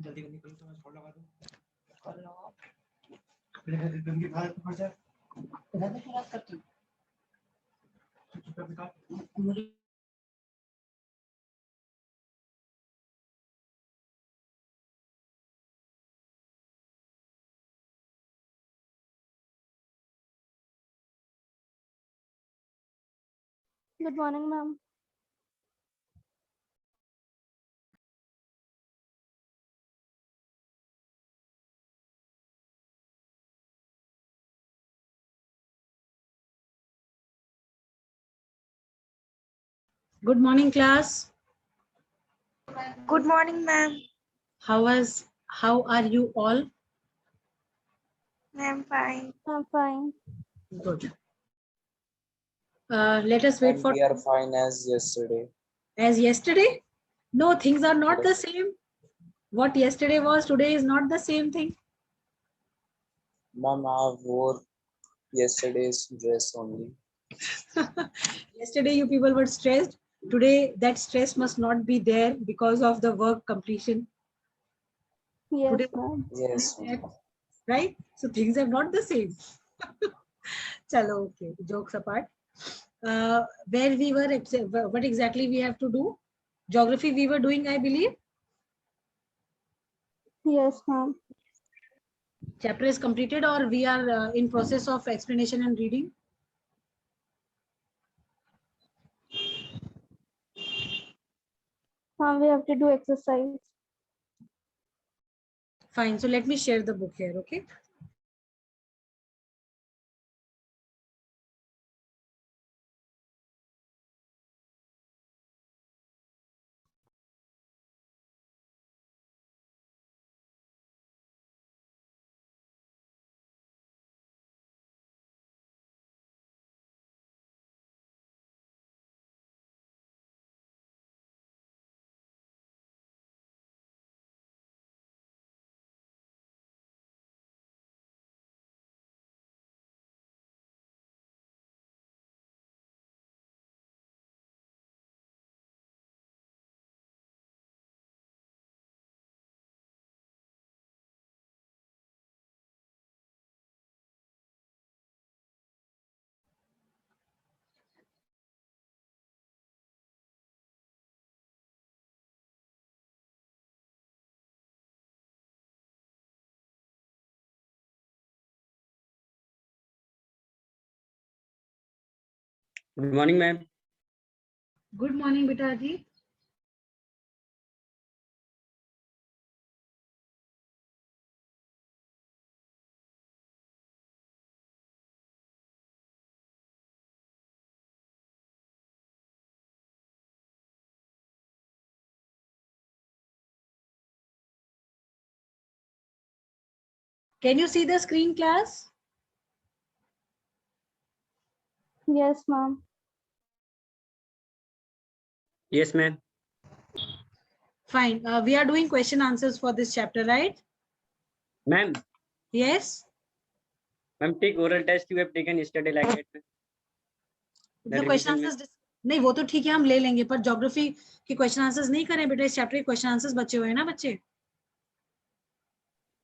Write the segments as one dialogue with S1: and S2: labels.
S1: जल्दी निकलो तो मैं छोड़ लगा दूं। मेरे घर गंदी बाहर पड़ जाए। इधर से बात करती हूँ।
S2: Good morning, ma'am.
S3: Good morning, class.
S4: Good morning, ma'am.
S3: How are you all?
S4: I'm fine.
S2: I'm fine.
S3: Good. Let us wait
S5: And
S3: for
S5: we are fine as yesterday.
S3: as yesterday. No, things are not the same. What yesterday was, today is not the same thing.
S5: Ma'am, I wore yesterday's dress only.
S3: Yesterday you people were stressed. Today that stress must not be there because of the work completion.
S2: Yes,
S3: Today,
S2: ma'am.
S5: Yes, ma'am.
S3: right? So things are not the same. Chalo, okay. Jokes apart. Where we were, what exactly we have to do? Geography we were doing, I believe.
S2: Yes, ma'am.
S3: Chapter is completed or we are in process of explanation and reading?
S2: Ma'am, we have to do exercise.
S3: Fine. So let me share the book here, okay?
S6: Good morning, ma'am.
S3: Good morning, Beta ji. Can you see the screen, class?
S2: Yes, ma'am.
S6: Yes, ma'am.
S3: Fine. We are doing question answers for this chapter, right?
S6: Ma'am,
S3: Yes.
S6: ma'am, take oral test you have taken yesterday like that.
S3: The question
S6: revision में-
S3: answers नहीं, वो तो ठीक है, हम ले लेंगे, पर ज्योग्राफी के क्वेश्चन आंसर्स नहीं करें बेटा, इस चैप्टर के क्वेश्चन आंसर्स बचे हुए हैं ना बच्चे।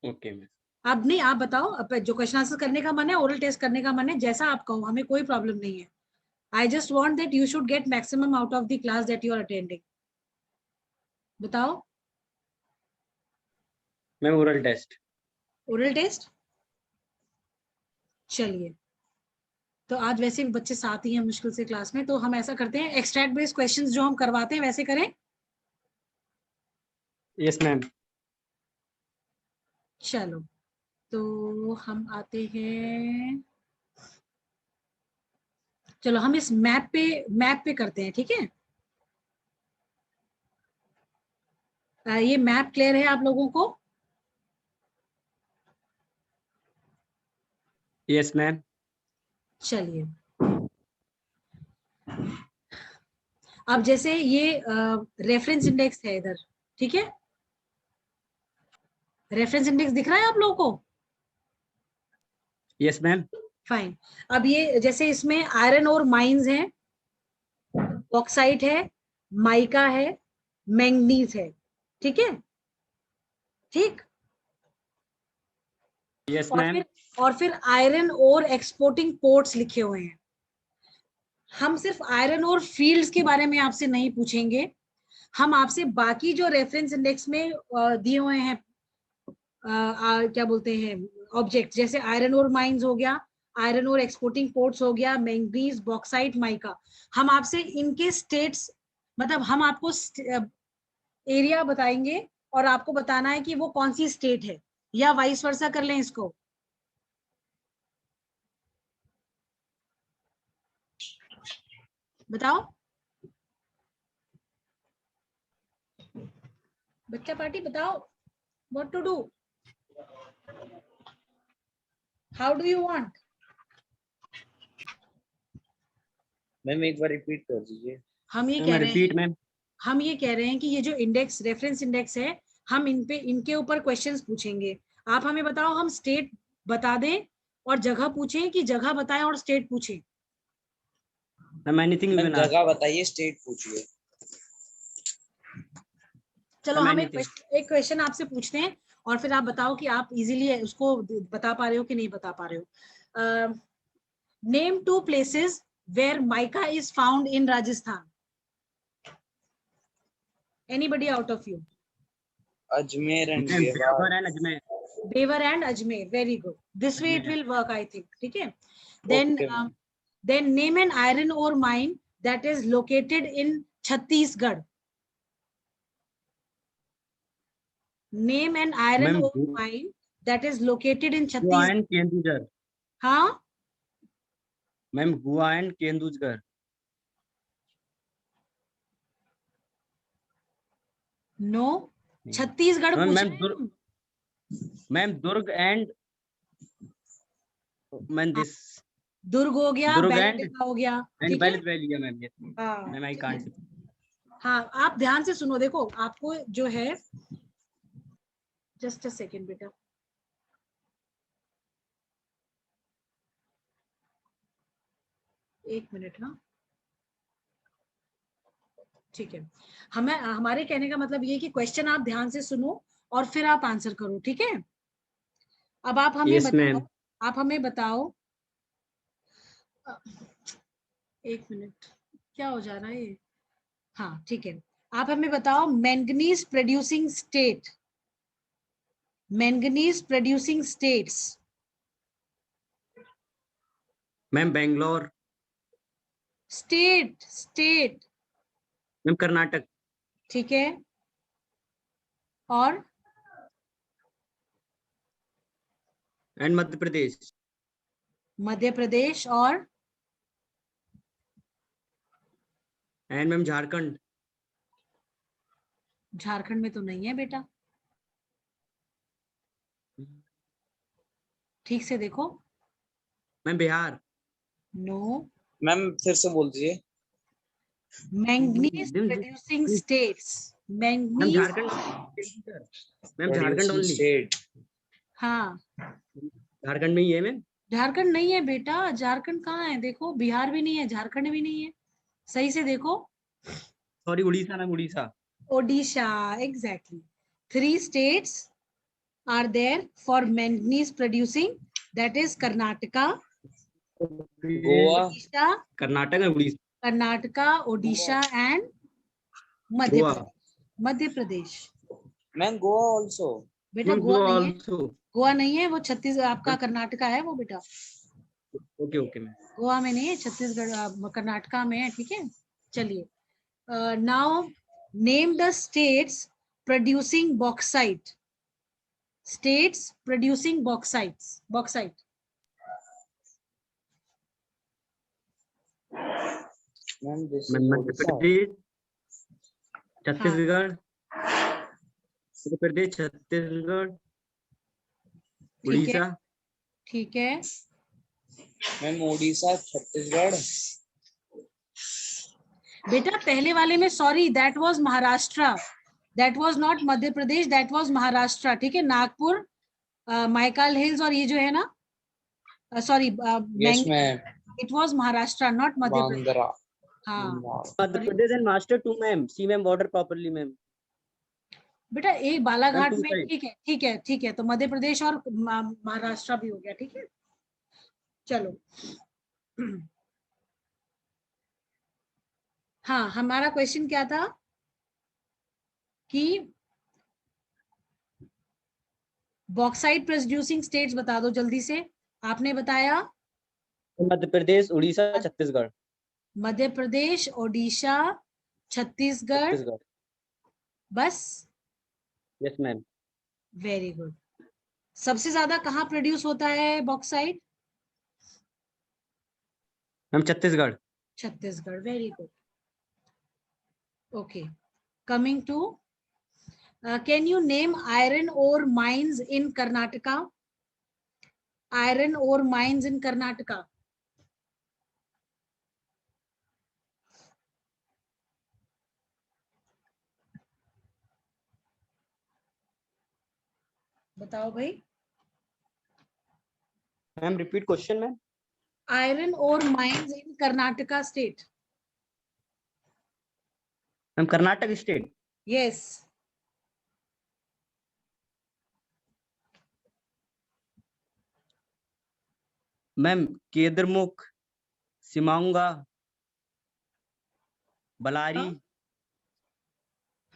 S6: Okay, ma'am.
S3: अब नहीं, आप बताओ, अब जो क्वेश्चन आंसर करने का मन है, ओरल टेस्ट करने का मन है, जैसा आप कहो, हमें कोई प्रॉब्लम नहीं है। I just want that you should get maximum out of the class that you are attending. बताओ।
S6: Ma'am oral test.
S3: Oral test, चलिए। तो आज वैसे भी बच्चे साथ ही हैं मुश्किल से क्लास में, तो हम ऐसा करते हैं, एक्सट्रैक्ट बेस्ड क्वेश्चंस जो हम करवाते हैं वैसे करें।
S6: Yes, ma'am.
S3: चलो तो हम आते हैं, चलो हम इस मैप पे करते हैं, ठीक है। ये मैप क्लियर है आप लोगों को?
S6: Yes, ma'am.
S3: चलिए, अब जैसे ये रेफरेंस इंडेक्स है इधर, ठीक है। रेफरेंस इंडेक्स दिख रहा है आप लोगों को?
S6: Yes, ma'am.
S3: फाइन। अब ये जैसे इसमें आयरन और माइंस है, बॉक्साइट है, माइका है, मैंगनीज है, ठीक है। ठीक।
S6: Yes,
S3: और
S6: ma'am.
S3: फिर आयरन और एक्सपोर्टिंग पोर्ट्स लिखे हुए हैं। हम सिर्फ आयरन और फील्ड्स के बारे में आपसे नहीं पूछेंगे, हम आपसे बाकी जो रेफरेंस इंडेक्स में दिए हुए हैं क्या बोलते हैं ऑब्जेक्ट, जैसे आयरन और माइंस हो गया, आयरन और एक्सपोर्टिंग पोर्ट्स हो गया, मैंगनीज, बॉक्साइट, माइका, हम आपसे इनके स्टेट्स, मतलब हम आपको एरिया बताएंगे और आपको बताना है कि वो कौन सी स्टेट है, या वाइस वर्सा कर लें इसको। बताओ बच्चा पार्टी, बताओ what to do, how do you want.
S5: Ma'am एक बार रिपीट कर दीजिए।
S3: हम ये
S6: Ma'am,
S3: कह रहे
S6: repeat,
S3: हैं,
S6: ma'am.
S3: हम ये कह रहे हैं कि ये जो इंडेक्स, रेफरेंस इंडेक्स है, हम इनके ऊपर क्वेश्चंस पूछेंगे। आप हमें बताओ, हम स्टेट बता दें और जगह पूछें, कि जगह बताएं और स्टेट पूछें?
S6: Ma'am, anything you
S5: ma'am
S6: can ask.
S5: जगह बताइए, स्टेट पूछिए।
S3: चलो
S6: Ma'am,
S3: हम
S6: anything.
S3: एक क्वेश्चन आपसे पूछते हैं और फिर आप बताओ कि आप इजीली उसको बता पा रहे हो कि नहीं बता पा रहे हो। Name 2 places where mica is found in Rajasthan. Anybody out of you?
S5: Ajmer and
S6: Ma'am,
S5: Bihar.
S6: Devar and Ajmer.
S3: Bevar and Ajmer. Very good. This way it
S6: Ajmer.
S3: will work, I think. Okay. Then,
S5: Okay, ma'am.
S3: then name an iron ore mine that is located in Chhattisgarh. Name an iron
S6: Ma'am,
S3: ore mine that is located in
S6: Goa
S3: Chhattisgarh.
S6: and Kendujhar.
S3: हाँ?
S6: Ma'am, Goa and Kendujhar.
S3: No. Chhattisgarh
S6: Ma'am,
S3: पूछ
S6: ma'am,
S3: रहे हैं हम।
S6: ma'am, Durg and ma'am this
S3: दुर्ग हो गया,
S6: Durg
S3: बैलडेगा हो गया,
S6: and
S3: ठीक है।
S6: Bharat Valley, yeah, ma'am. Yes.
S3: हाँ,
S6: Ma'am, I
S3: ठीक है।
S6: can't.
S3: हाँ, आप ध्यान से सुनो, देखो आपको जो है, जस्ट अ सेकेंड बेटा, एक मिनट। हाँ, ठीक है। हमें, हमारे कहने का मतलब ये कि क्वेश्चन आप ध्यान से सुनो और फिर आप आंसर करो, ठीक है। अब आप हमें
S6: Yes,
S3: बताओ,
S6: ma'am.
S3: आप हमें बताओ, एक मिनट, क्या हो जा रहा है ये? हाँ, ठीक है। आप हमें बताओ, manganese producing state, manganese producing states.
S6: Ma'am, Bangalore.
S3: State, state,
S6: Ma'am, Karnataka
S3: ठीक है। और
S6: and Madhya Pradesh.
S3: Madhya Pradesh, और
S6: And ma'am, Jharkhand.
S3: झारखंड में तो नहीं है बेटा, ठीक से देखो।
S6: Ma'am, Bihar.
S3: नो।
S5: मैम फिर से बोल दीजिए।
S3: Manganese
S6: Ma'am,
S3: producing states,
S6: Ma'am,
S3: manganese.
S6: Jharkhand. Ma'am, Jharkhand only.
S5: State.
S3: हाँ,
S6: झारखंड में ही है मैम।
S3: झारखंड नहीं है बेटा, झारखंड कहाँ है? देखो, बिहार भी नहीं है, झारखंड भी नहीं है, सही से देखो।
S6: Sorry, Orissa ma'am, Orissa.
S3: Odisha, exactly. 3 states are there for manganese producing, that is Karnataka,
S5: Goa.
S3: Odisha,
S6: Karnataka है, Orissa,
S3: Karnataka, Odisha and Madhya
S6: Goa.
S3: Pradesh, Madhya Pradesh.
S5: Ma'am Goa also.
S3: बेटा
S6: मैम
S3: गोवा
S6: गोवा
S3: नहीं है,
S6: आल्सो।
S3: गोवा नहीं है, वो छत्तीसगढ़, आपका कर्नाटका है वो बेटा,
S6: ओके ओके मैम।
S3: गोवा में नहीं है, छत्तीसगढ़ कर्नाटका में है, ठीक है। चलिए, now name the states producing bauxite. States producing bauxite.
S5: Ma'am, this is
S6: Ma'am, Madhya
S5: Odisha.
S6: Pradesh,
S3: हाँ,
S6: Chhattisgarh, Madhya Pradesh, Chhattisgarh,
S3: ठीक है,
S6: Odisha.
S3: ठीक है.
S5: Ma'am, Odisha, Chhattisgarh.
S3: बेटा पहले वाले में sorry that was Maharashtra, that was not Madhya Pradesh, that was Maharashtra. ठीक है, नागपुर, माइकल हिल्स और ये जो है ना, sorry
S5: Yes, ma'am.
S3: It was Maharashtra not Madhya Pradesh.
S5: Bandra.
S3: हाँ
S6: Madhya Pradesh and Master too, ma'am. See, ma'am, order properly, ma'am.
S3: बेटा एक बालाघाट
S6: Ma'am, two
S3: में,
S6: side.
S3: ठीक है ठीक है ठीक है, तो मध्य प्रदेश और महाराष्ट्र भी हो गया. ठीक है, चलो. हाँ, हमारा क्वेश्चन क्या था कि बॉक्साइट प्रोड्यूसिंग स्टेट्स बता दो जल्दी से. आपने बताया
S6: Madhya Pradesh, Odisha, Chhattisgarh.
S3: Madhya Pradesh, Odisha, Chhattisgarh.
S6: Chhattisgarh.
S3: बस.
S6: Yes, ma'am.
S3: Very good. सबसे ज्यादा कहाँ प्रोड्यूस होता है bauxite?
S6: Ma'am, Chhattisgarh.
S3: Chhattisgarh. Very good. Okay, coming to can you name iron ore mines in Karnataka? Iron ore mines in Karnataka. बताओ भाई.
S6: Ma'am, repeat question, ma'am.
S3: Iron ore mines in Karnataka state.
S6: Ma'am, Karnataka state.
S3: Yes.
S6: Ma'am, Kedarmukh, Simaunga, Ballari,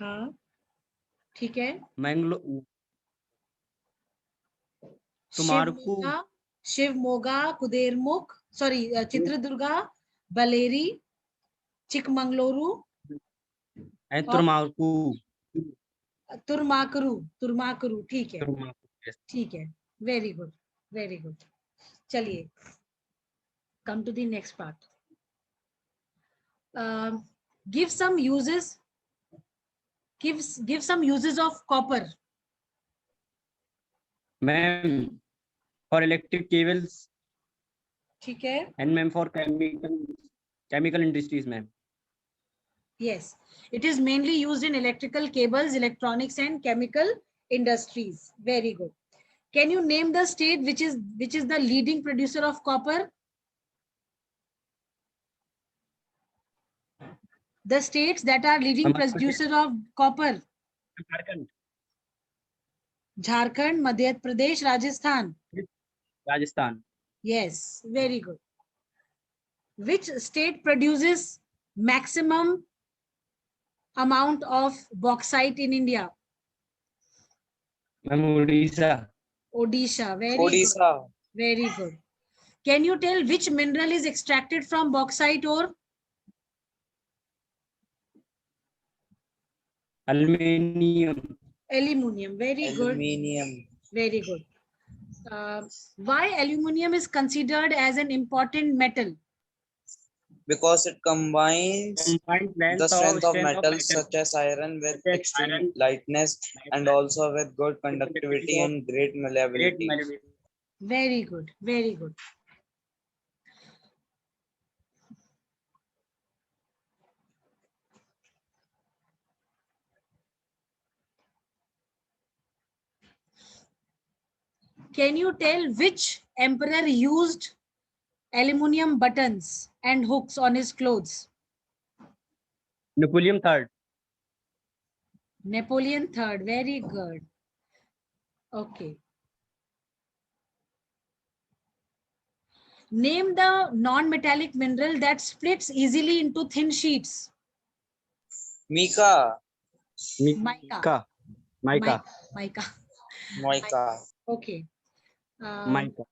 S3: हाँ, ठीक है.
S6: Mangalore, Tumarku,
S3: Shivamogga, Kudremukh, sorry Chitradurga, Bellary, Chikmagaluru
S6: and
S3: और
S6: Tumarku.
S3: Tumakuru. ठीक है,
S6: Turmaku, yes.
S3: ठीक है. Very good, very good. चलिए, come to the next part. Give some uses. Give some uses of copper.
S6: Ma'am, for electric cables
S3: ठीक है.
S6: and ma'am for chemical industries, ma'am.
S3: Yes, it is mainly used in electrical cables, electronics and chemical industries. Very good. Can you name the state which is the leading producer of copper? The states that are leading producer of copper.
S6: Jharkhand.
S3: Jharkhand, Madhya Pradesh, Rajasthan.
S6: Rajasthan.
S3: Yes, very good. Which state produces maximum amount of bauxite in India?
S6: Ma'am, Odisha.
S3: Odisha. Very good.
S5: Odisha.
S3: Very good. Can you tell which mineral is extracted from bauxite ore?
S6: Aluminium.
S3: Aluminium. Very good.
S5: Aluminium.
S3: Very good. Why aluminium is considered as an important metal?
S5: Because it combines
S6: Combined
S5: the strength of metals
S6: metal.
S5: such as iron with
S6: Such as
S5: extreme
S6: iron,
S5: lightness and also with good conductivity and great
S6: Great
S5: malleability.
S6: malleability.
S3: Very good. Very good. Can you tell which emperor used aluminium buttons and hooks on his clothes?
S6: Napoleon III.
S3: Napoleon III. Very good. Okay. Name the non-metallic mineral that splits easily into thin sheets.
S5: Mica.
S3: Mica.
S6: Mica.
S3: Mica.
S5: Mica.
S3: Okay.
S6: Mica.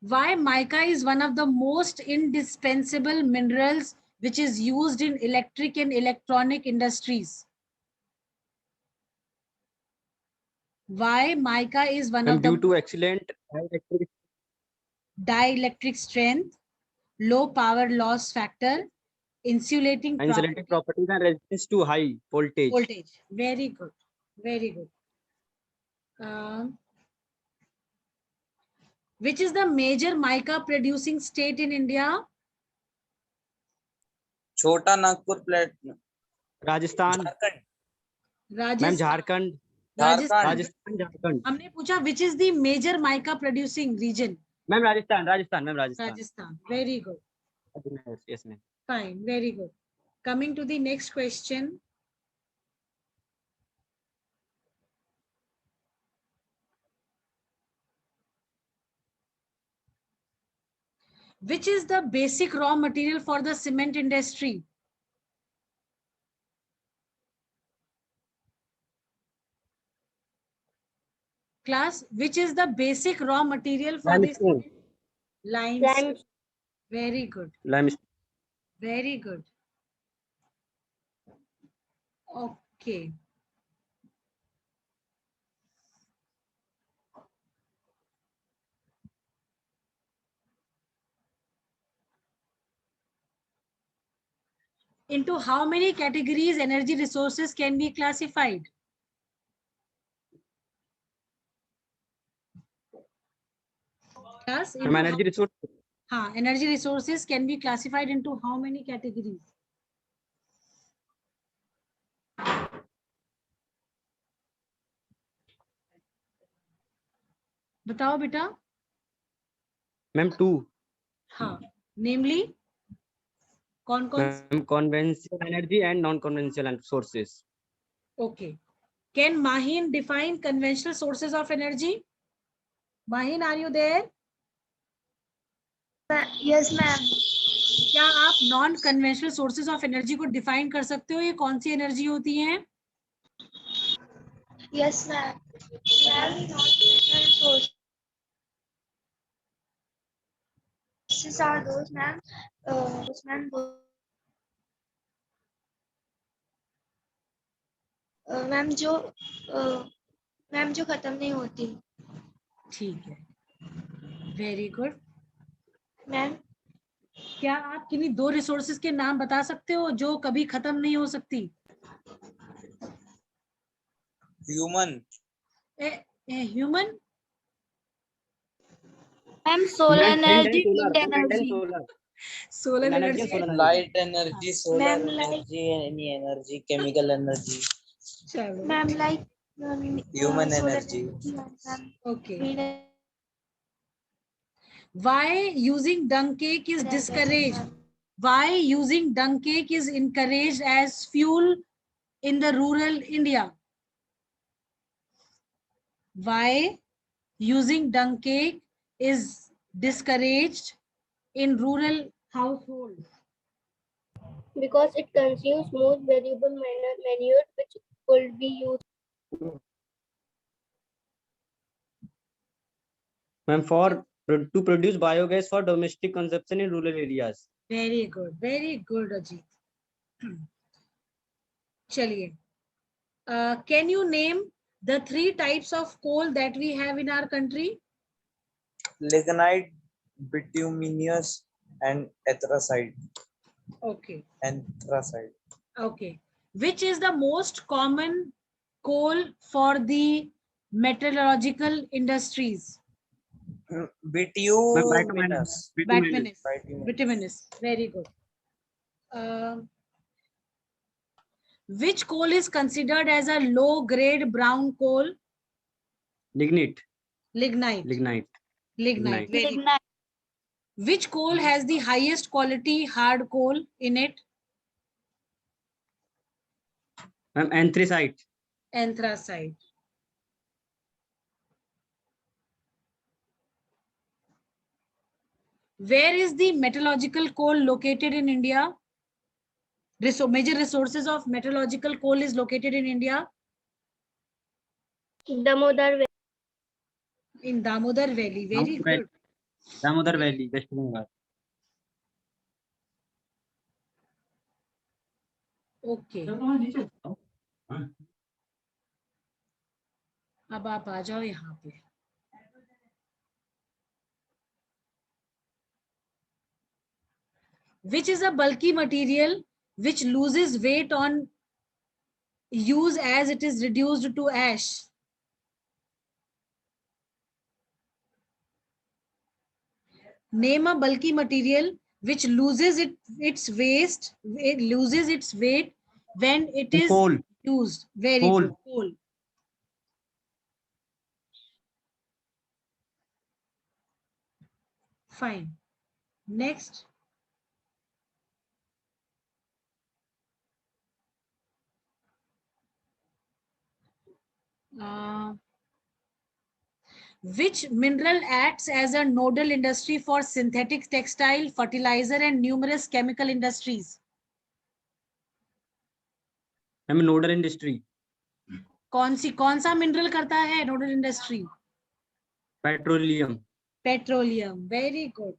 S3: Why mica is one of the most indispensable minerals which is used in electric and electronic industries. Why mica is one
S6: Ma'am,
S3: of the
S6: due to excellent
S3: dielectric strength, low power loss factor, insulating
S6: insulating properties and resistance to high voltage.
S3: voltage. Very good. Very good. Which is the major mica producing state in India?
S5: Chota Nagpur Plateau.
S6: Rajasthan.
S5: Jharkhand.
S6: Ma'am,
S3: Rajasthan.
S6: Jharkhand.
S3: Rajasthan.
S6: Rajasthan, Jharkhand.
S3: हमने पूछा which is the major mica producing region?
S6: Ma'am, Rajasthan. Ma'am, Rajasthan.
S3: Rajasthan. Very good.
S6: Yes, ma'am.
S3: Fine. Very good. Coming to the next question. Which is the basic raw material for the cement industry? Class, which is the basic raw material for this?
S6: Limestone.
S3: Limestone. Very good.
S6: Limestone.
S3: Very good. Okay. Into how many categories energy resources can be classified? Class, into
S6: Ma'am, energy resource.
S3: energy resources can be classified into how many categories? बताओ बेटा.
S6: Ma'am, 2.
S3: हाँ, namely कौन कौन?
S6: Ma'am, conventional energy and non-conventional sources.
S3: Okay. Can Mahin define conventional sources of energy? Mahin, are you there?
S4: Yes, ma'am.
S3: क्या आप non conventional sources of energy को define कर सकते हो? ये कौन सी एनर्जी होती है?
S4: Yes, ma'am. Ma'am, non-conventional sources are those, ma'am. Ma'am जो खत्म नहीं होती.
S3: ठीक है. Very good.
S4: मैम,
S3: क्या आप किन्हीं 2 रिसोर्सेज के नाम बता सकते हो जो कभी खत्म नहीं हो सकती?
S5: Human.
S3: Human.
S2: Ma'am solar energy,
S6: Wind and
S2: energy.
S6: solar.
S3: Solar
S6: Energy
S3: energy.
S6: and solar energy.
S5: Light energy, solar
S4: Ma'am, like-
S5: energy, any energy, chemical energy,
S3: चलो.
S4: Ma'am like
S5: human energy.
S3: Okay. Why using dung cake is discouraged? Why using dung cake is encouraged as fuel in the rural India? Why using dung cake is discouraged in rural households?
S2: Because it consumes more valuable manure which could be used.
S6: Ma'am, to produce biogas for domestic consumption in rural areas.
S3: Very good, Ajit. चलिए. Can you name the 3 types of coal that we have in our country?
S5: Lignite, bituminous, and anthracite.
S3: Okay.
S5: Anthracite.
S3: Okay. Which is the most common coal for the metallurgical industries?
S5: Bituminous.
S3: Bituminous. Very good. Which coal is considered as a low grade brown coal?
S6: Lignite.
S3: Lignite.
S6: Lignite.
S3: Lignite. Very good. Which coal has the highest quality hard coal in it?
S6: Ma'am, anthracite.
S3: Anthracite. Where is the metallurgical coal located in India? Major resources of metallurgical coal is located in India.
S2: Damodar Valley.
S3: In Damodar Valley. Very good.
S6: Damodar Valley, West Bengal.
S3: Okay अब आप आ जाओ यहाँ पे. Which is a bulky material which loses weight on use as it is reduced to ash? Name a bulky material which loses its weight when it is
S6: Coal.
S3: used. Very
S6: Coal.
S3: good. Coal. Fine. Next. Which mineral acts as a nodal industry for synthetic textile, fertilizer and numerous chemical industries?
S6: Ma'am nodal industry.
S3: कौन सा mineral करता है nodal industry?
S6: Petroleum.
S3: Petroleum. Very good.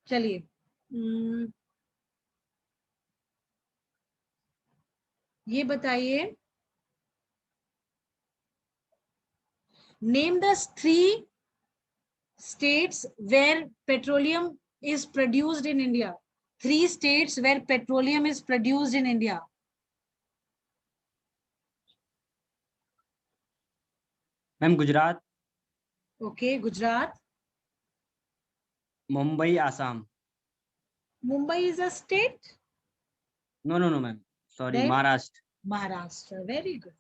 S3: चलिए ये बताइए, name the 3 states where petroleum is produced in India. 3 states where petroleum is produced in India.
S6: Ma'am Gujarat.
S3: Okay, Gujarat.
S6: Mumbai, Assam.
S3: Mumbai is a state.
S6: No, ma'am sorry.
S3: Then
S6: Maharashtra.
S3: Maharashtra. Very good.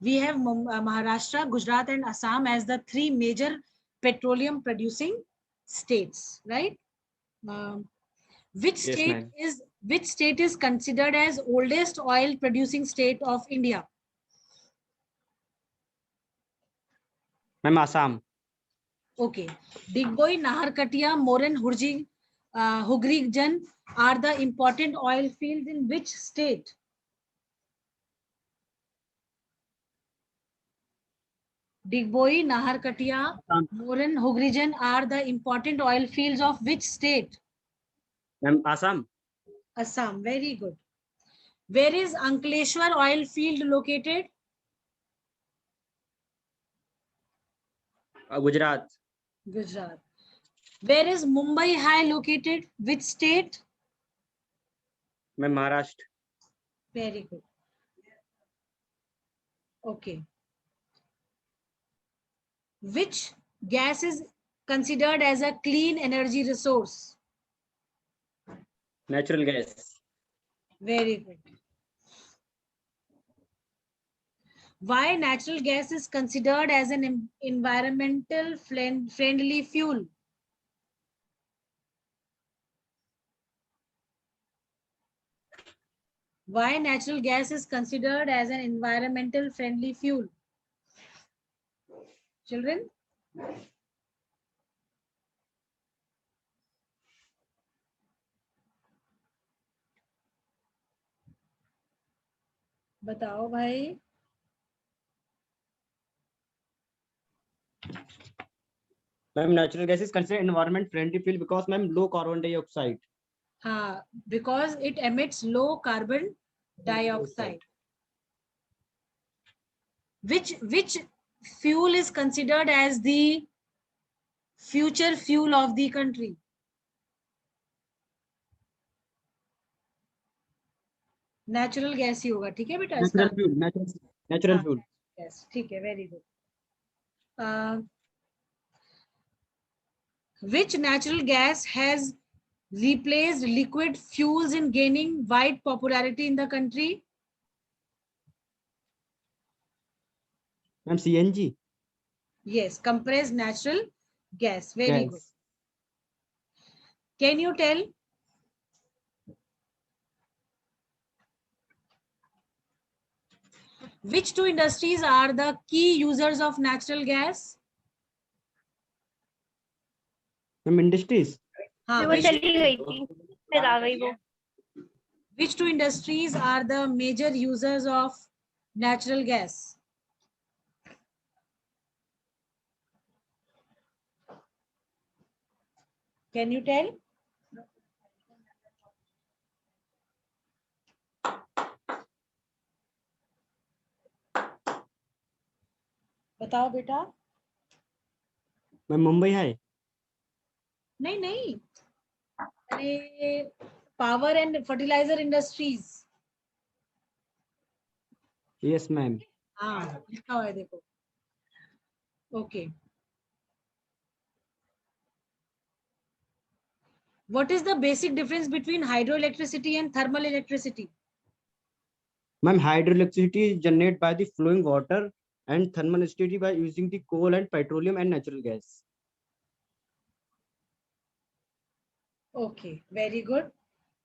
S3: We have Maharashtra, Gujarat and Assam as the 3 major petroleum producing states, right? Which
S6: Yes,
S3: state is considered as oldest oil producing state of India?
S6: Ma'am Assam.
S3: Okay. Digboi, Naharkatia, Moran, Hugri-Jan are the important oil fields in which state? Digboi, Naharkatia, Moran, Hugri-Jan are the important oil fields of which state?
S6: Ma'am Assam.
S3: Assam. Very good. Where is Ankleshwar oil field located?
S6: Gujarat.
S3: Gujarat. Where is Mumbai High located? Which state?
S6: Ma'am Maharashtra.
S3: Very good. Okay. Which gas is considered as a clean energy resource?
S6: Natural gas.
S3: Very good. Why natural gas is considered as an environmental friendly fuel? Why natural gas is considered as an environmental friendly fuel? Children? बताओ भाई.
S6: Ma'am natural gas is considered environment friendly fuel because ma'am low carbon dioxide.
S3: हाँ, because it emits low carbon dioxide. Which fuel is considered as the future fuel of the country? Natural gas ही होगा. ठीक है बेटा?
S6: Natural fuel.
S3: Yes, ठीक है. Very good. Which natural gas has replaced liquid fuels in gaining wide popularity in the country?
S6: Ma'am CNG.
S3: Yes, compressed natural gas. Very good. Can you tell which 2 industries are the key users of natural gas?
S6: Ma'am industries.
S3: हाँ,
S2: वो चली गई थी, फिर आ गई वो.
S3: which 2 industries are the major users of natural gas? Can you tell? बताओ बेटा.
S6: मैम मुंबई है.
S3: नहीं नहीं, अरे power and fertiliser industries.
S6: Yes ma'am.
S3: हाँ लिखा हुआ है देखो. Okay. What is the basic difference between hydroelectricity and thermal electricity?
S6: Ma'am, hydroelectricity is generated by the flowing water and thermal electricity by using the coal and petroleum and natural gas.
S3: Okay, very good.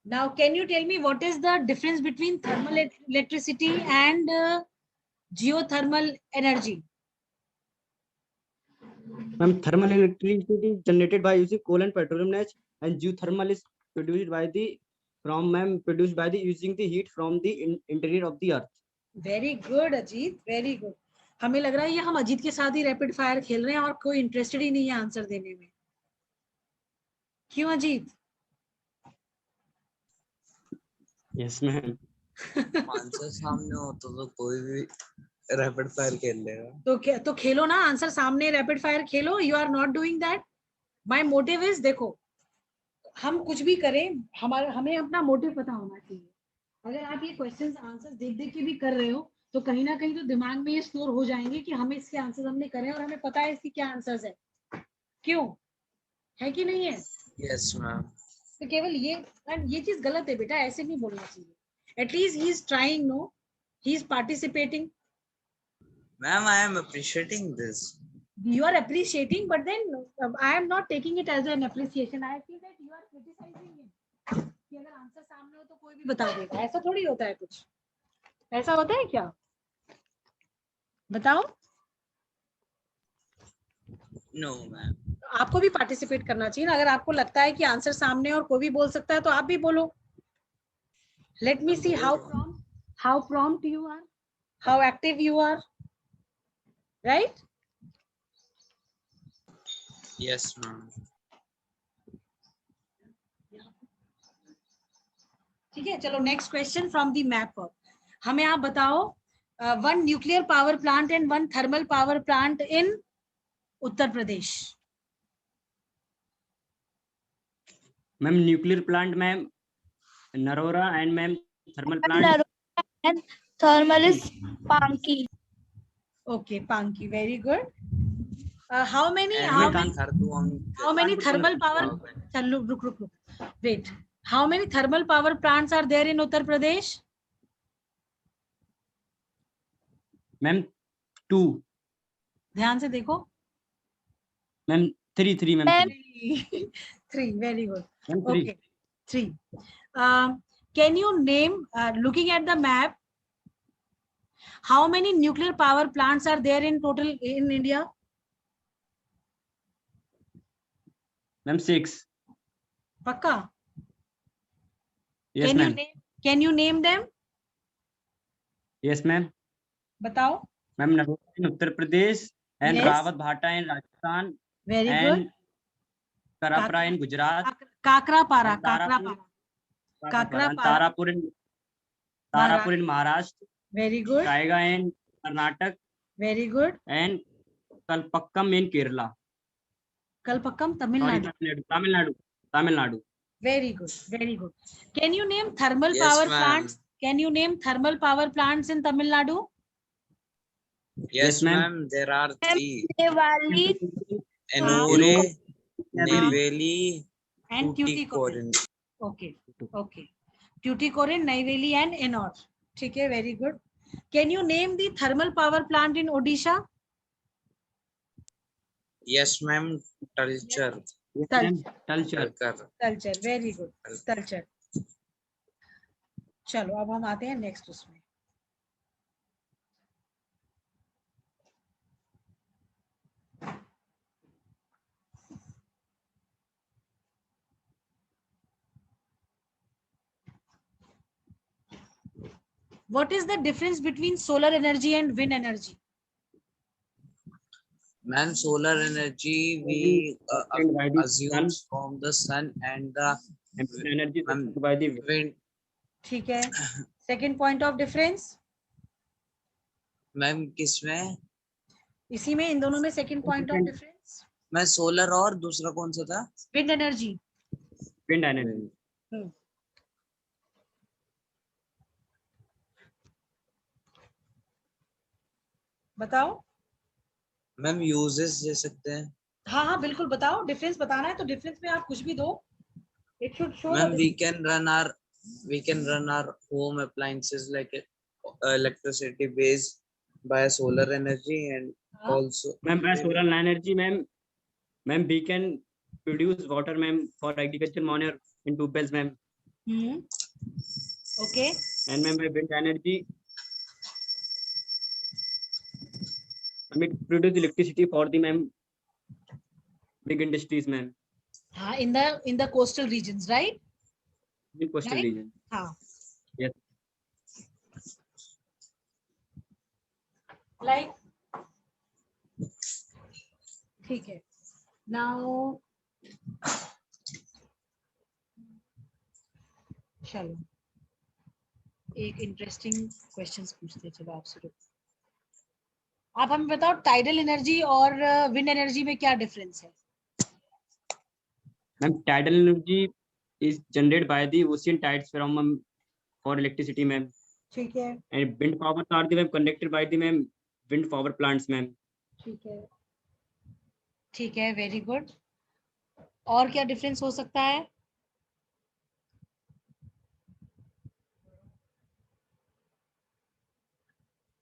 S3: Now, can you tell me what is the difference between thermal electricity and geothermal energy?
S6: Ma'am, thermal electricity is generated by using coal and petroleum gas, and geothermal is produced by the using the heat from the interior of the earth.
S3: Very good, Ajit. Very good. हमें लग रहा है ये हम अजीत के साथ ही rapid fire खेल रहे हैं और कोई इंटरेस्टेड ही नहीं है आंसर देने में. क्यों अजीत?
S6: Yes ma'am.
S5: आंसर सामने हो तो कोई भी रैपिड फायर खेल लेगा.
S3: तो खेलो ना, आंसर सामने रैपिड फायर खेलो. You are not doing that. My motive is, देखो हम कुछ भी करें, हमें अपना मोटिव पता होना चाहिए. अगर आप ये क्वेश्चंस आंसर्स देख देख के भी कर रहे हो तो कहीं ना कहीं तो दिमाग में ये स्टोर हो जाएंगे कि हमें इसके आंसर्स हमने करे और हमें पता है इसकी क्या आंसर्स है. क्यों है कि नहीं है?
S5: Yes ma'am.
S3: तो केवल ये चीज गलत है बेटा, ऐसे नहीं बोलना चाहिए. At least he is trying, no, he is participating.
S5: Ma'am I am appreciating this.
S3: You are appreciating, but then I am not taking it as an appreciation. I feel that you are criticizing him. कि अगर answer सामने हो तो कोई भी बता देगा. ऐसा थोड़ी होता है. कुछ ऐसा होता है क्या? बताओ.
S5: No ma'am.
S3: आपको भी पार्टिसिपेट करना चाहिए ना. अगर आपको लगता है कि आंसर सामने और कोई भी बोल सकता है तो आप भी बोलो. Let me see how prompt you are, how active you are, right?
S5: Yes ma'am.
S3: ठीक है, चलो next question from the map. हमें आप बताओ, one nuclear power plant and one thermal power plant in Uttar Pradesh.
S6: Ma'am nuclear plant ma'am Narora and ma'am thermal plant.
S2: Narora and thermal is Panki.
S3: Okay, Panki, very good. How many thermal power? चलो रुक. Wait. How many thermal power plants are there in Uttar Pradesh?
S6: Ma'am 2.
S3: ध्यान से देखो.
S6: Ma'am 3 ma'am.
S3: 3. Very good.
S6: Ma'am, 3.
S3: Okay, 3. Can you name, looking at the map, how many nuclear power plants are there in total in India?
S6: Ma'am 6.
S3: Pakka?
S6: Yes ma'am.
S3: Can you name them?
S6: Yes ma'am.
S3: बताओ.
S6: Ma'am Narora in Uttar Pradesh and
S3: Yes.
S6: Rawat भाटा in Rajasthan
S3: Very
S6: and
S3: good.
S6: करापरा in Gujarat.
S3: Kakrapara.
S6: Tarapur in Maharashtra.
S3: Very good.
S6: Kaiga in Karnataka
S3: Very good.
S6: and Kalpakkam in Kerala.
S3: Kalpakkam,
S6: Sorry,
S3: Tamil Nadu. Very good. Very good. Can you name thermal
S5: Yes,
S3: power
S5: ma'am.
S3: plants? Can you name thermal power plants in Tamil Nadu?
S5: Yes
S6: ma'am.
S5: ma'am. There are 3.
S2: Newali
S5: Ennore, Neyveli,
S3: And Tuticorin.
S5: Tuticorin.
S3: Okay. Tuticorin, Neyveli and Ennore. ठीक है, very good. Can you name the thermal power plant in Odisha?
S5: Yes ma'am. Talcher.
S6: Talcher.
S3: Talcher. Very good. Talcher. चलो अब हम आते हैं next उसमें. What is the difference between solar energy and wind energy?
S5: Ma'am solar energy we
S6: obtained by the sun
S5: assumes from the sun and the
S6: and wind energy is
S5: ma'am
S6: obtained by the wind.
S5: wind.
S3: ठीक है. Second point of difference
S5: ma'am किसमें?
S3: इसी में, इन दोनों में second point of difference
S5: मैं solar और दूसरा कौन सा था?
S3: Wind energy.
S6: Wind energy.
S3: बताओ.
S5: मैम यूजेस दे सकते हैं.
S3: हाँ हाँ बिल्कुल बताओ. डिफरेंस बताना है तो डिफरेंस में आप कुछ भी दो. It should show.
S5: Ma'am we can run our home appliances like electricity based by solar energy and also
S6: Ma'am, by solar energy, ma'am, we can produce water, ma'am, for agriculture manure in tubewells, ma'am.
S3: Okay.
S6: And ma'am, by wind energy, ma'am, it produce electricity for the ma'am big industries, ma'am,
S3: हाँ, in the coastal regions, right?
S6: in coastal
S3: Right.
S6: region.
S3: हाँ.
S6: Yes.
S3: Like. ठीक है. Now. चलो. एक interesting questions पूछते हैं. चलो आपसे रुको. आप हमें बताओ टाइडल एनर्जी और विंड एनर्जी में क्या डिफरेंस है?
S6: Ma'am, tidal energy is generated by the ocean tides from for electricity, ma'am.
S3: ठीक है.
S6: And wind powers are the ma'am connected by the ma'am wind power plants, ma'am.
S3: ठीक है. ठीक है. Very good. और क्या डिफरेंस हो सकता है?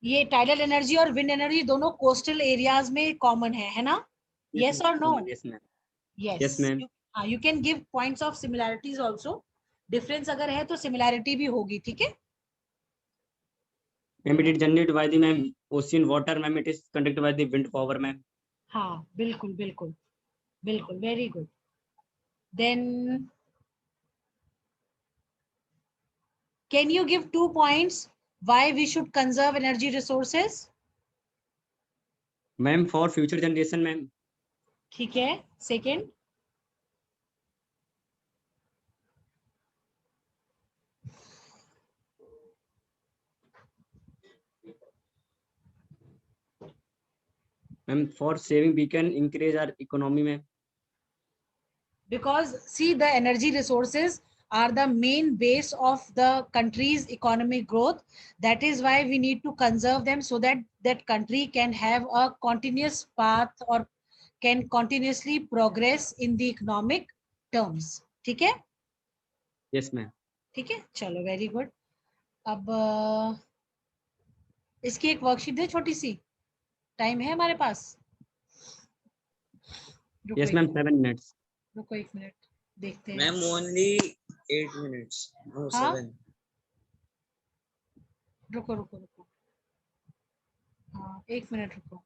S3: ये टाइडल एनर्जी और विंड एनर्जी दोनों कोस्टल एरियाज में कॉमन है ना? Yes or no?
S6: Yes, ma'am.
S3: Yes.
S6: Yes, ma'am.
S3: You can give points of similarities also. Difference अगर है तो similarity भी होगी. ठीक है.
S6: Ma'am, it is generated by the ma'am ocean water, ma'am. It is conducted by the wind power, ma'am.
S3: हाँ बिल्कुल बिल्कुल बिल्कुल. Very good. Then can you give 2 points why we should conserve energy resources?
S6: Ma'am, for future generation, ma'am.
S3: ठीक है. Second.
S6: Ma'am, for saving we can increase our economy, ma'am.
S3: Because see, the energy resources are the main base of the country's economic growth. That is why we need to conserve them so that that country can have a continuous path or can continuously progress in the economic terms. ठीक है?
S6: Yes, ma'am.
S3: ठीक है. चलो very good. अब इसकी एक worksheet दे छोटी सी. Time है हमारे पास?
S6: Yes, ma'am. 7 minutes.
S3: रुको 1 मिनट देखते हैं.
S5: Ma'am only 8 minutes. No,
S3: हाँ?
S5: 7.
S3: रुको रुको रुको. हाँ 1 मिनट रुको.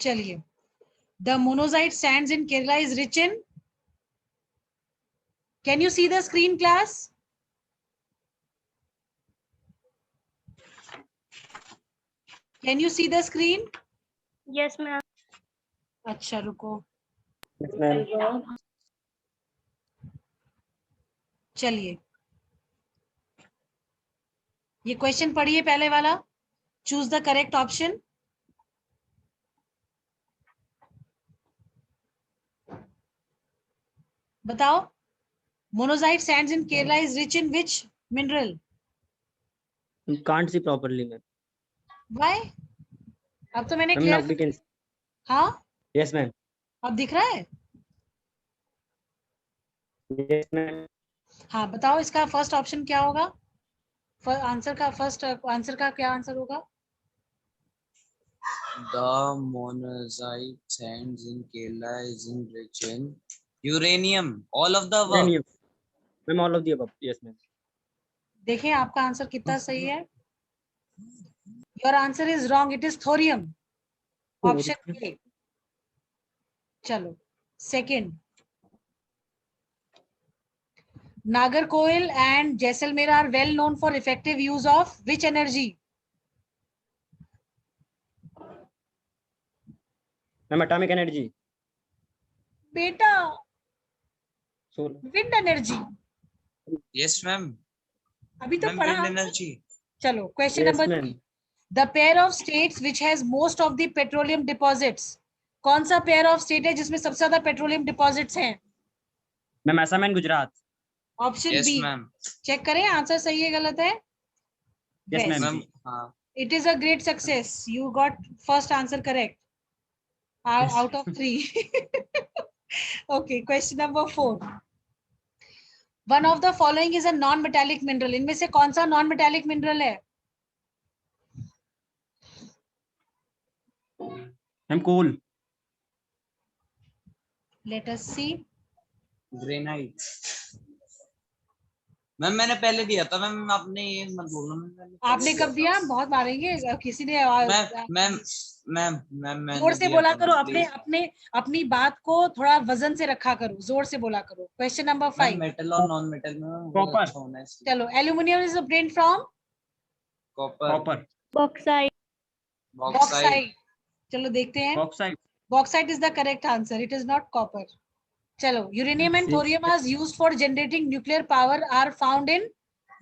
S3: चलिए, the monazite sands in Kerala is rich in, can you see the screen class? Can you see the screen?
S2: Yes, ma'am.
S3: अच्छा रुको,
S6: Yes, ma'am.
S3: चलिए ये क्वेश्चन पढ़िए पहले वाला, चूज द करेक्ट ऑप्शन। बताओ, monazite Sands in Kerala is rich in which mineral?
S6: Can't see properly, ma'am.
S3: Why? अब तो मैंने
S6: Ma'am, now we
S3: clear,
S6: can.
S3: हाँ
S6: Yes, ma'am.
S3: अब दिख रहा है।
S6: Yes, ma'am.
S3: हाँ बताओ इसका फर्स्ट ऑप्शन क्या होगा? आंसर का फर्स्ट आंसर का क्या आंसर होगा?
S5: The monazite sands in Kerala is rich in uranium. All of the above.
S6: Uranium. Ma'am, all of the above. Yes, ma'am.
S3: देखें आपका आंसर कितना सही है। Your answer is wrong, it is thorium, option A. चलो second, Nagarcoil and Jaisalmer are well known for effective use of which energy?
S6: Ma'am, atomic energy.
S3: बेटा
S6: Solar.
S3: wind energy,
S5: Yes, ma'am.
S3: अभी तो
S5: Ma'am,
S3: पढ़ा
S5: wind
S3: आपने।
S5: energy.
S3: चलो question
S6: Yes,
S3: number
S6: ma'am.
S3: 3, the pair of states which has most of the petroleum deposits, कौन सा pair of state है जिसमें सबसे ज्यादा पेट्रोलियम डिपॉजिट्स हैं?
S6: Ma'am, Assam and Gujarat.
S3: Option
S5: Yes,
S3: B,
S5: ma'am.
S3: Check करें आंसर सही है गलत है।
S6: Yes, ma'am.
S5: Ma'am, हाँ.
S3: It is a great success, you got first answer correct out of 3. Okay, question number 4, one of the following is a non metallic mineral, इनमें से कौन सा नॉन मेटालिक मिनरल है?
S6: Ma'am, coal.
S3: Let us see.
S5: Granite. Ma'am मैंने पहले दिया था ma'am, आपने ये मत बोलना। मैम
S3: आपने कब दिया? बहुत मारेंगे किसी ने।
S5: मैम मैम मैम
S3: जोर से बोला करो, अपने अपने अपनी बात को थोड़ा वजन से रखा करो, जोर से बोला करो। क्वेश्चन नंबर 5,
S5: मेटल और नॉन मेटल में
S6: Copper.
S5: अच्छा होना है।
S3: चलो, aluminium is obtained from
S5: copper,
S6: Copper.
S2: Bauxite.
S5: Bauxite,
S3: bauxite। चलो देखते हैं,
S6: Bauxite.
S3: bauxite is the correct answer, it is not copper। चलो, uranium and thorium as used for generating nuclear power are found in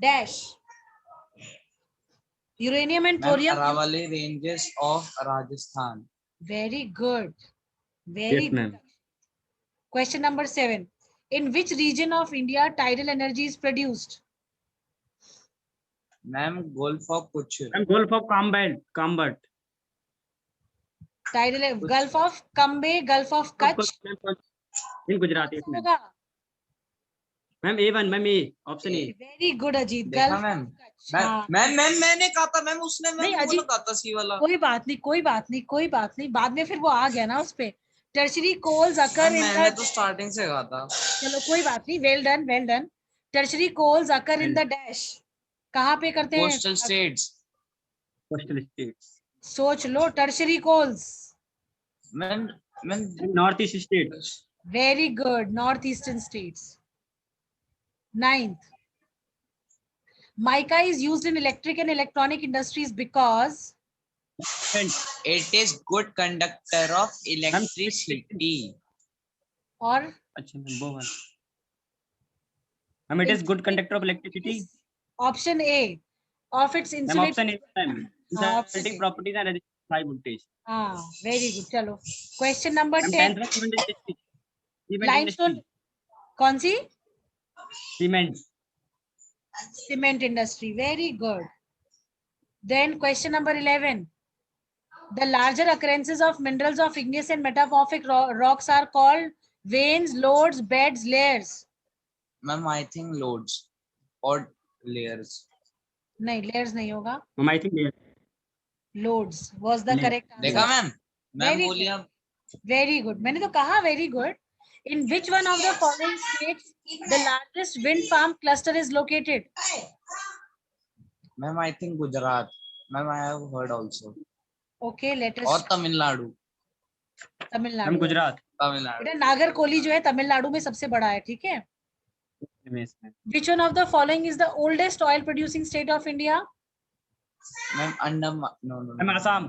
S3: dash। Uranium and thorium,
S5: Aravalli ranges of Rajasthan.
S3: very good, very
S6: Yes,
S3: good।
S6: ma'am.
S3: Question number 7, in which region of India tidal energy is produced?
S5: Ma'am golf of कुछ,
S6: Ma'am, Gulf of Cambert.
S3: Tidal, Gulf of Kambe, Gulf of Kutch,
S6: In Gujarat. Yes, ma'am.
S3: होगा।
S6: Ma'am, A1. Ma'am, A. Option A.
S3: Very good Ajit,
S5: देखा
S3: Gulf
S5: ma'am?
S3: of Kutch। हाँ,
S5: ma'am मैंने कहा था ma'am, उसने
S3: नहीं,
S5: ma'am
S3: अजीब।
S5: बोला कहा था सी वाला।
S3: कोई बात नहीं, कोई बात नहीं, कोई बात नहीं, बाद में फिर वो आ गया ना उस पे। टर्शरी कोल्स अकर इन
S5: मैंने
S3: द,
S5: तो स्टार्टिंग से कहा था।
S3: चलो कोई बात नहीं, well done, well done. Tertiary coals occur in the dash, कहाँ पे करते हैं?
S5: Coastal states.
S6: Coastal states.
S3: सोच लो, tertiary coals.
S5: Ma'am ma'am
S6: Northeast states.
S3: Very good, north eastern states. 9th, mica is used in electric and electronic industries because
S5: it is good conductor of electricity।
S3: और
S6: अच्छा ma'am, वो वाला। Ma'am, it is good conductor of electricity.
S3: Option A of its
S6: Ma'am,
S3: insulating,
S6: option A. Ma'am.
S3: हाँ, option
S6: Insulating
S3: A।
S6: properties and resisting high voltage.
S3: हाँ, very good. चलो question number
S6: Ma'am,
S3: 10,
S6: 10th cement industry. Cement
S3: limestone,
S6: industry.
S3: कौन सी?
S6: Cement.
S3: Cement industry, very good। Then question number 11, the larger occurrences of minerals of igneous and metamorphic rocks are called veins, lodes, beds, layers।
S5: Ma'am I think loads और layers.
S3: नहीं, layers नहीं होगा,
S6: Ma'am, I think they are.
S3: lodes was the
S6: Layers।
S3: correct
S5: देखा
S3: answer।
S5: Ma'am? Ma'am
S3: Very
S5: बोलिए आप।
S3: Very good, मैंने तो कहा very good. In which one of the following states the largest wind farm cluster is located?
S5: Ma'am I think Gujarat. Ma'am I have heard also.
S3: Okay, let us
S5: और Tamil Nadu.
S6: Ma'am
S3: Tamil Nadu.
S6: Gujarat
S5: Tamil Nadu.
S3: बेटा नागरकोली जो है तमिलनाडु में सबसे बड़ा है, ठीक है।
S6: में इसमें
S3: Which one of the following is the oldest oil producing state of India?
S5: Ma'am Andaman, no no
S6: ma'am Assam